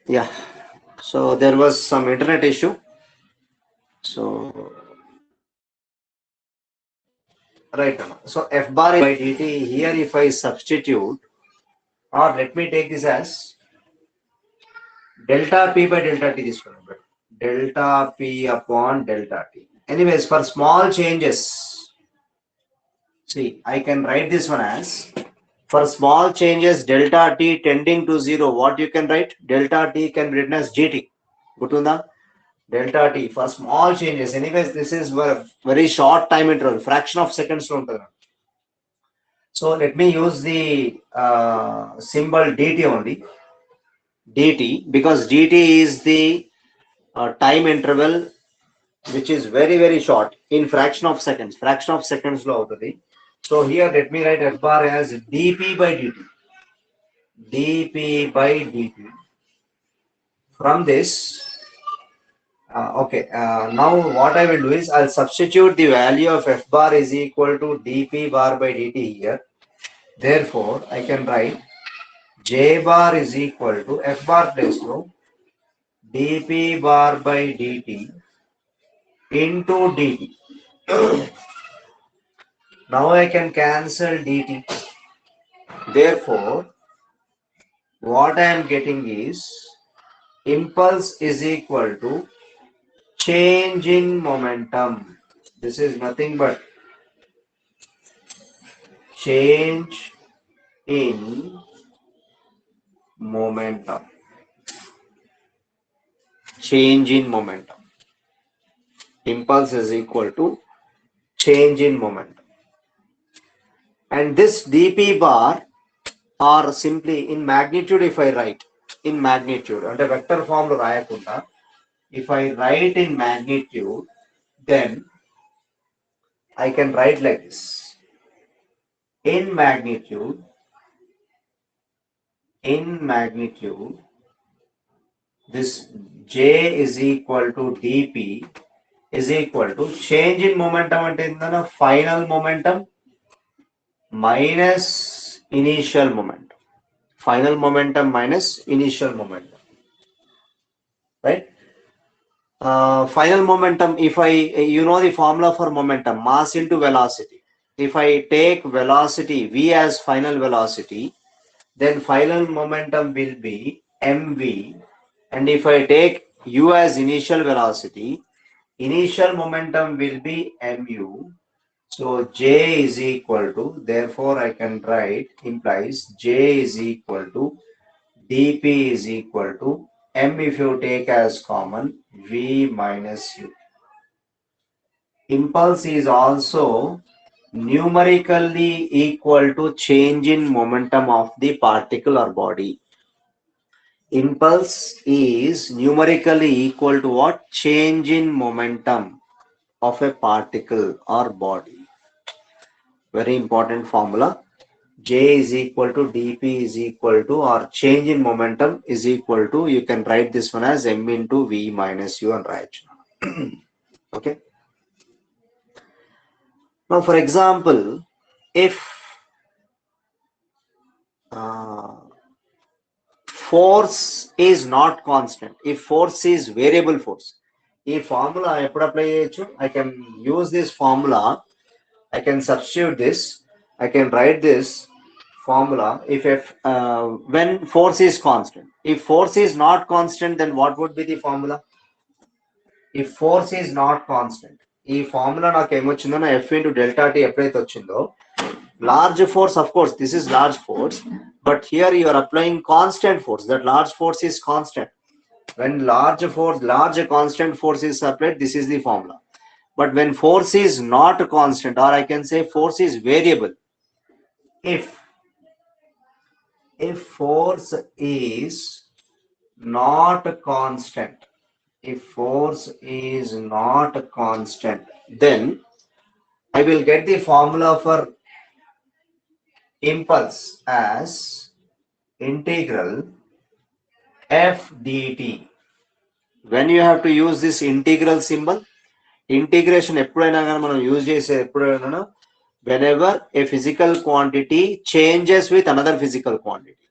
Yeah. So there was some internet issue. So right now. So F bar by dt here if I substitute, or let me take this as delta p by delta t this one. Delta p upon delta t. Anyways, for small changes, see, I can write this one as for small changes delta t tending to 0, what you can write? Delta t can be written as gt. Gutunda? Delta t for small changes. Anyways, this is very short time interval, fraction of seconds. So let me use the symbol dt only. Dt, because dt is the time interval which is very short in fraction of seconds. Fraction of seconds lo avutadi. So here let me write f bar as dp by dt. dp by dt. From this, now what I will do is I'll substitute the value of f bar is equal to dp bar by dt here. Therefore, I can write j bar is equal to f bar place lo dp bar by dt into dt. Now I can cancel dt. Therefore, what I am getting is impulse is equal to change in momentum. This is nothing but change in momentum. Change in momentum. Impulse is equal to change in momentum. And this dp bar, or simply in magnitude, if I write in magnitude under vector form lo rayakunda, if I write in magnitude, then I can write like this. In magnitude, this j is equal to dp is equal to change in momentum ante endana final momentum minus initial momentum. Final momentum minus initial momentum, right? Final momentum, if I, you know the formula for momentum, mass into velocity. If I take velocity v as final velocity, then final momentum will be mv. And if I take u as initial velocity, initial momentum will be mu. So j is equal to, therefore I can write, implies j is equal to dp is equal to m, if you take as common, v minus u. Impulse is also numerically equal to change in momentum of the particle or body. Impulse is numerically equal to what? Change in momentum of a particle or body. Very important formula. J is equal to dp is equal to, or change in momentum is equal to, you can write this one as m into v minus u and write. Okay. Now, for example, if force is not constant, if force is variable force, if formula I can use this formula, I can substitute this, I can write this formula if when force is constant. If force is not constant, then what would be the formula? If force is not constant, ఈ formula నాకు ఏమొచ్చిందో నా F into delta T ఎప్పుడైతే వచ్చిందో, large force, of course this is large force, but here you are applying constant force. That large force is constant. When large constant force is applied, this is the formula. But when force is not constant, or I can say force is variable, if force is not constant, if force is not constant, then I will get the formula for impulse as integral f dt. When you have to use this integral symbol, integration ఎప్పుడైనా కానీ మనం use చేసే ఎప్పుడైనా, whenever a physical quantity changes with another physical quantity.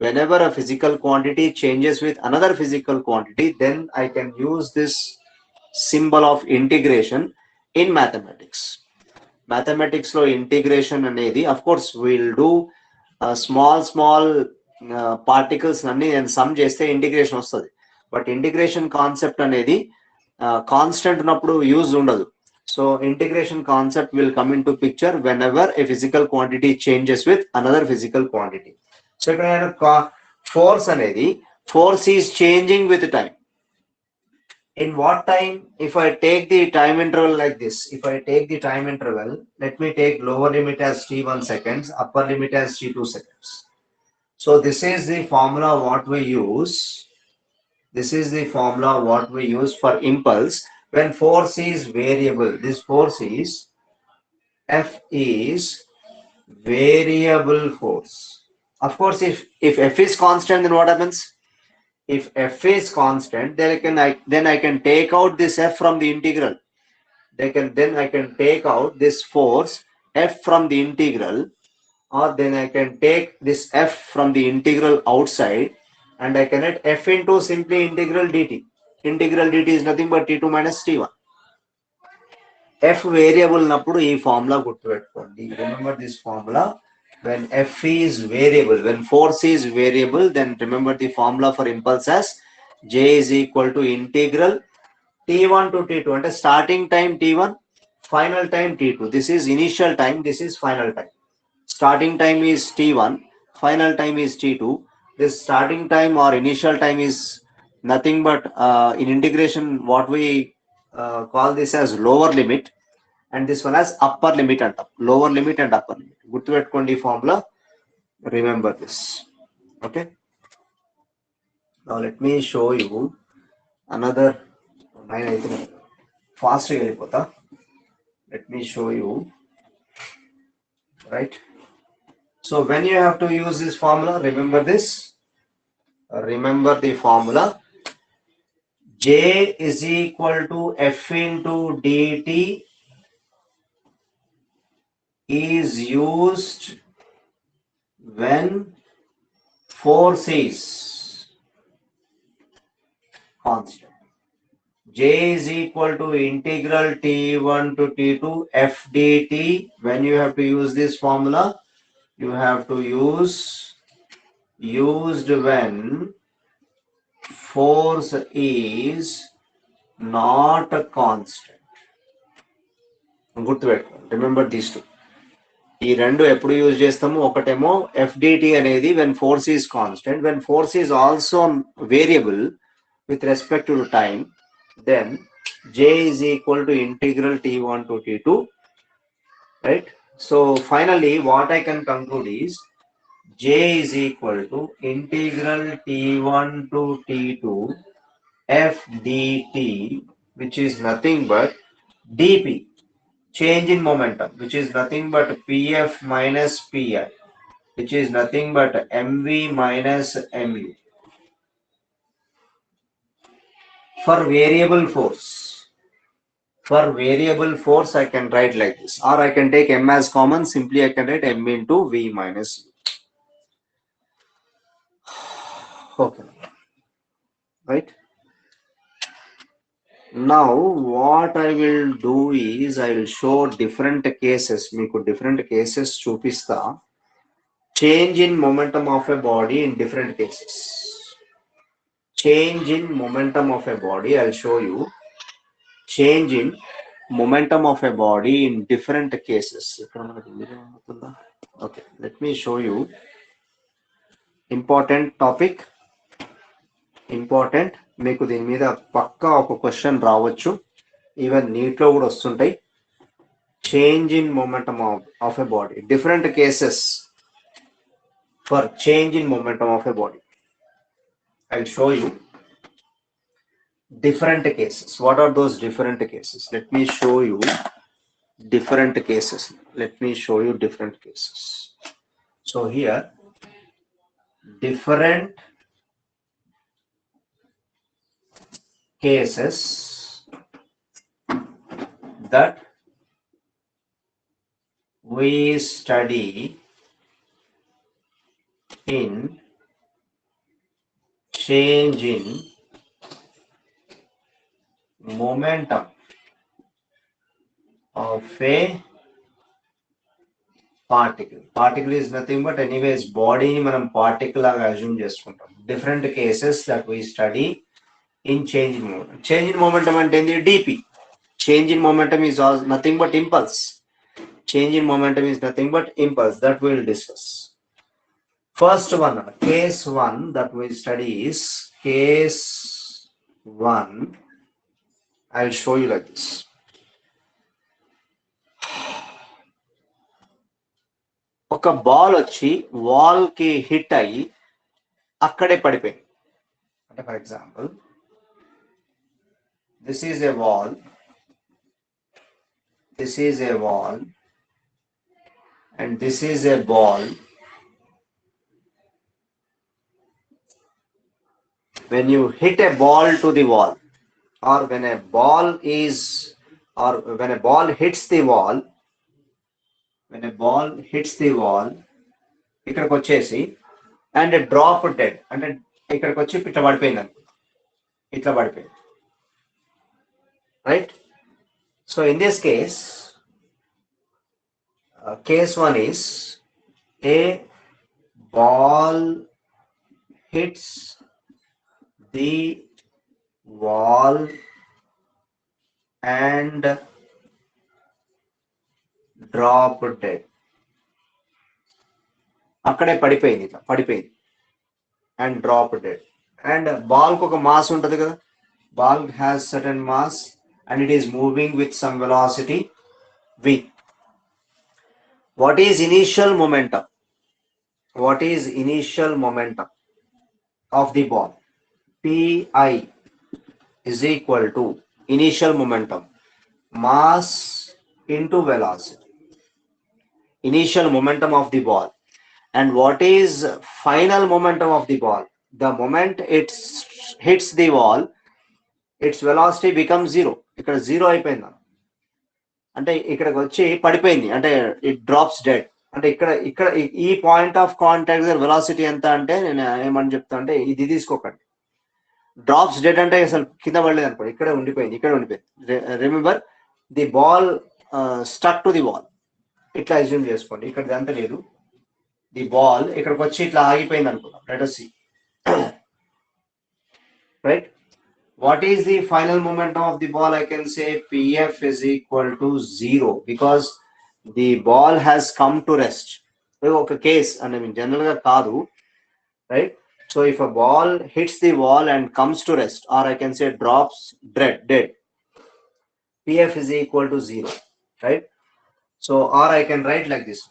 whenever a physical quantity changes with another physical quantity, then I can use this symbol of integration in mathematics. Mathematics lo integration anedi, of course, we'll do small particles nanni and sum cheste integration vastadi. But integration concept anedi constant ఉన్నప్పుడు use ఉండదు. So integration concept will come into picture whenever a physical quantity changes with another physical quantity. So ఇక్కడ force అనేది, force is changing with time. In what time? If I take the time interval like this, if I take the time interval, let me take lower limit as t1 seconds, upper limit as t2 seconds. So this is the formula what we use. This is the formula what we use for impulse when force is variable. This force is F is variable force. Of course, if F is constant, then what happens? If F is constant, then I can take out this F from the integral. Then I can take out this force F from the integral, or then I can take this F from the integral outside, and I can let F into simply integral dt. Integral dt is nothing but t2 minus t1. F variable nappudu ee formula gurtupeట్టుకోండి. Remember this formula. When F is variable, when force is variable, then remember the formula for impulse as J is equal to integral t1 to t2. And starting time t1, final time t2. This is initial time, this is final time. Starting time is t1, final time is t2. This starting time or initial time is nothing but in integration what we call this as lower limit, and this one as upper limit and lower limit and upper limit. Gurtupeట్టుకోండి formula, remember this. Okay, now let me show you another fast వెళ్ళిపోతా. Let me show you, right? So when you have to use this formula, remember this. Remember the formula. J is equal to F into dt is used when force is constant. J is equal to integral t1 to t2 f dt. When you have to use this formula, you have to use used when force is not a constant. గుర్తుపెట్టుకోండి. Remember these two. ఈ రెండు ఎప్పుడు use చేస్తాము? ఒకటేమో FDT అనేది when force is constant. When force is also variable with respect to time, then J is equal to integral t1 to t2, right? So finally what I can conclude is J is equal to integral t1 to t2 f dt, which is nothing but dp, change in momentum, which is nothing but pf minus pi, which is nothing but mv minus mu. For variable force, I can write like this, or I can take m as common. Simply I can write m into v minus u. Okay, right? Now what I will do is I will show different cases. Meeku different cases chupista. Change in momentum of a body in different cases. Change in momentum of a body. I'll show you change in momentum of a body in different cases. Okay, let me show you. Important topic. Important. మీకు దీని మీద పక్కా ఒక question రావచ్చు, even నీట్లో కూడా వస్తుంటాయి. Change in momentum of a body, different cases for change in momentum of a body. I will show you different cases. What are those different cases? Let me show you different cases. So here, different cases that we study in change in momentum of a particle. Particle is nothing but anyways body ni manam particle laga assume chestuntam. Different cases that we study in change in momentum. Change in momentum ante endi dp. Change in momentum is nothing but impulse. Change in momentum is nothing but impulse, that we will discuss. First one, case 1 that we study is case 1. I'll show you like this. ఒక ball వచ్చి wall కి hit అయ్యి అక్కడే పడిపోయింది. అంటే for example this is a wall, this is a wall and this is a ball. When you hit a ball to the wall, or when a ball is, or when a ball hits the wall, when a ball hits the wall, ఇక్కడికి వచ్చేసి and a drop dead, అంటే ఇక్కడికి వచ్చి ఇట్లా పడిపోయింది అనుకో, ఇట్లా పడిపోయింది, right? So in this case, case 1 is a ball hits the wall and drop dead. అక్కడే పడిపోయింది, ఇట్లా పడిపోయింది and drop dead. And ball కు ఒక మాస్ ఉంటది కదా, ball has certain mass and it is moving with some velocity v. What is initial momentum? What is initial momentum of the ball? Pi is equal to initial momentum, mass into velocity, initial momentum of the ball. And what is final momentum of the ball? The moment it hits the wall, its velocity becomes 0. ఇక్కడ 0 అయిపోయింది, అంటే ఇక్కడికి వచ్చి పడిపోయింది, అంటే it drops dead. అంటే ఇక్కడ ఇక్కడ ఈ పాయింట్ ఆఫ్ కాంటాక్ట్ వెలాసిటీ ఎంత అంటే నేను ఏమని చెప్తా అంటే ఇది తీసుకోకండి. డ్రాప్స్ డెడ్ అంటే అసలు కింద పడలేదు అనుకోండి, ఇక్కడే ఉండిపోయింది, ఇక్కడ ఉండిపోయింది. Remember the ball stuck to the wall, ఇట్లా అజ్యూమ్ చేసుకోండి. ఇక్కడ అంత లేదు, ది బాల్ ఇక్కడికి వచ్చి ఇట్లా ఆగిపోయింది అనుకుందాం. Let us see. Right? What is the final momentum of the ball? I can say Pf is equal to 0 because the ball has come to rest. Okay, case, and I mean generally kaadu, right? So if a ball hits the wall and comes to rest, or I can say drops dead, Pf is equal to 0, right? So, or I can write like this.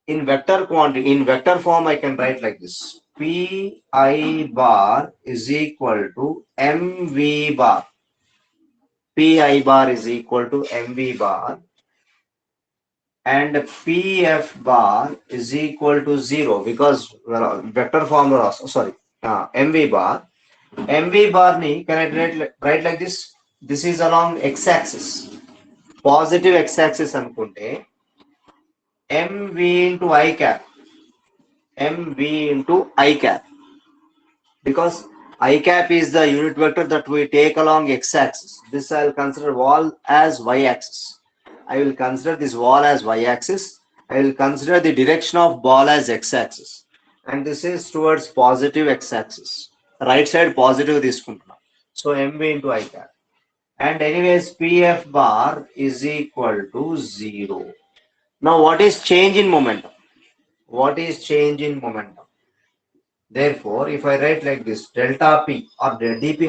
In vector quantity, in vector form, I can write like this. Pi bar is equal to mv bar. Pi bar is equal to mv bar. And Pf bar is equal to 0 because vector form also, sorry, mv bar. Mv bar ni can I write like this? This is along x-axis. Positive x-axis anukunte mv into I cap, mv into I cap, because I cap is the unit vector that we take along x-axis. This I will consider wall as y-axis. I will consider this wall as y-axis. I will consider the direction of ball as x-axis, and this is towards positive x-axis. Right side positive తీసుకుంటున్నా. So mv into I cap, and anyways Pf bar is equal to 0. Now what is change in momentum? What is change in momentum? Therefore, if I write like this, delta p or dp,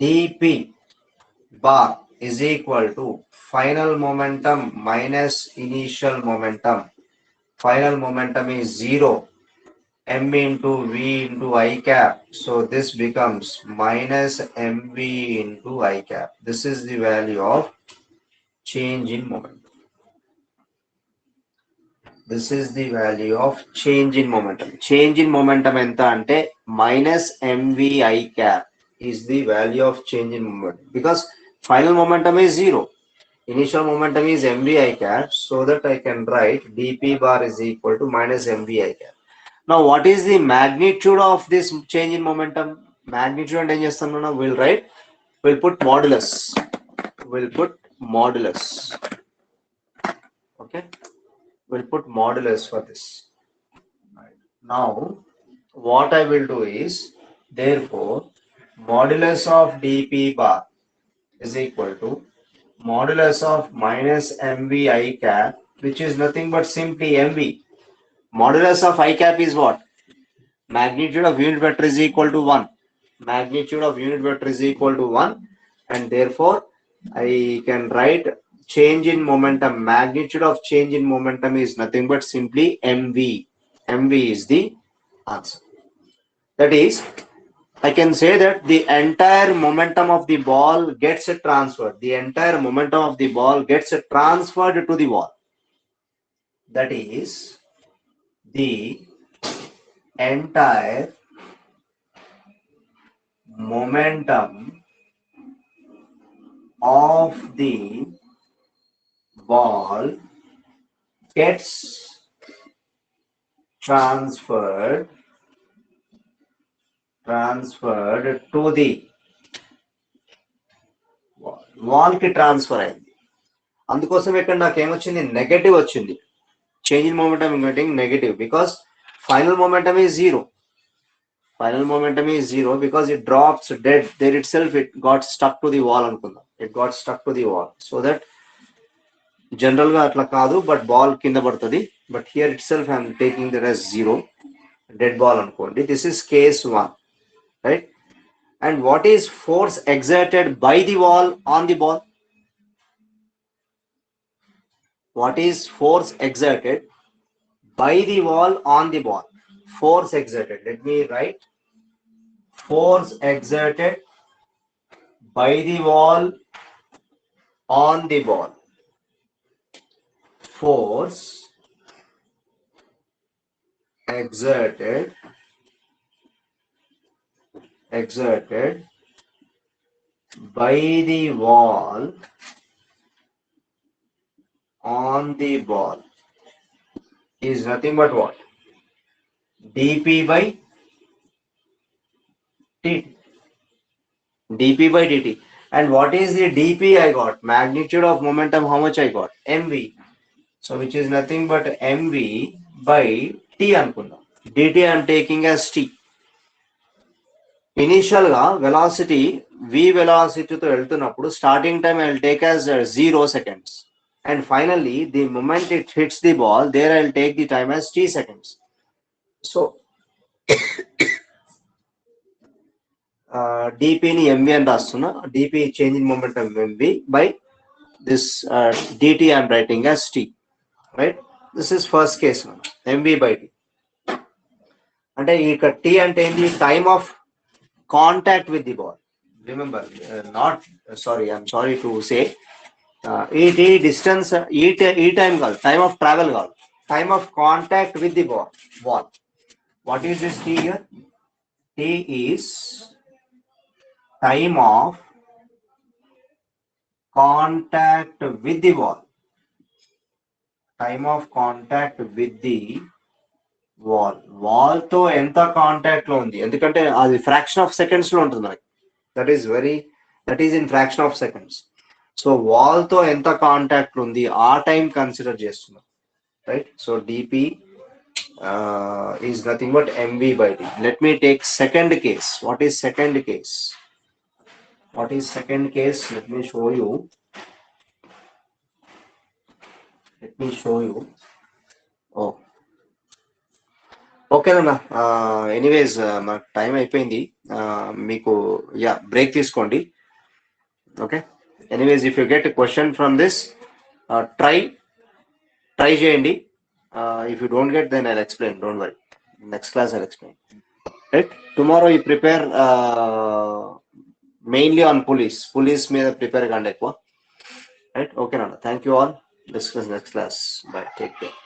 dp bar is equal to final momentum minus initial momentum. Final momentum is 0, m into v into I cap. So this becomes minus mv into I cap. This is the value of change in momentum. This is the value of change in momentum. Change in momentum enta ante minus mv I cap is the value of change in momentum, because final momentum is 0. Initial momentum is mv I cap, so that I can write dp bar is equal to minus mv I cap. Now what is the magnitude of this change in momentum? Magnitude and we'll write, we'll put modulus, okay, we'll put modulus for this. Now what I will do is, therefore modulus of dp bar is equal to modulus of minus mv I cap, which is nothing but simply mv. Modulus of I cap is what? Magnitude of unit vector is equal to 1. Magnitude of unit vector is equal to 1, and therefore I can write change in momentum. Magnitude of change in momentum is nothing but simply mv. Mv is the answer. That is, I can say that the entire momentum of the ball gets transferred. The entire momentum of the ball gets transferred to the wall. That is, the entire momentum of the ball gets transferred to the wall కి transfer అయింది. అందుకోసం ఇక్కడ నాకు ఏమొచ్చింది? Negative వచ్చింది. Change in momentum getting negative because final momentum is zero. Final momentum is zero because it drops dead there itself. It got stuck to the wall అనుకుందాం. It got stuck to the wall. So that general గా అట్లా కాదు, but ball కింద పడుతుంది. But here itself I am taking that as zero. Dead ball అనుకోండి. This is case 1, right? And what is force exerted by the wall on the ball? What is force exerted by the wall on the ball? Force exerted. Let me write. Force exerted by the wall on the ball. Force exerted by the wall on the ball is nothing but what? dp by dt. dp by dt. And what is the dp I got? Magnitude of momentum, how much I got? mv. So which is nothing but mv by t అనుకుందాం. dt I am taking as t. Initial గా velocity v velocity తో వెళ్తున్నప్పుడు starting time I will take as 0 seconds, and finally the moment it hits the ball, there I will take the time as t seconds. So dp ni mv అని రాస్తున్నా. dp change in momentum mv by this dt I am writing as t, right? This is first case, mv by t. అంటే ఇక t అంటే ఏంది? Time of contact with the ball. Remember, I'm sorry to say, ఈ distance ఈ time కాదు, time of travel కాదు, time of contact with the ball. What is this t here? t is time of contact with the ball. Time of contact with the wall. Wall తో ఎంత contact లో ఉంది, ఎందుకంటే అది fraction of seconds లో ఉంటుంది మనకి. That is in fraction of seconds. So wall తో ఎంత కాంటాక్ట్ ఉంది ఆ టైం కన్సిడర్ చేస్తున్నాం, right? So dp is nothing but mv by t. Let me take second case. What is second case? Let me show you. Oh, ఓకేనా? Anyways నాకు time అయిపోయింది. మీకు break తీసుకోండి. Okay, anyways if you get question from this, try చేయండి. If you don't get, then I'll explain. Don't worry, next class I'll explain, right? Tomorrow you prepare mainly on pulleys మీద prepare కండి ఎక్కువ, right? ఓకేనా? Thank you all. Discuss next class. Bye, take care.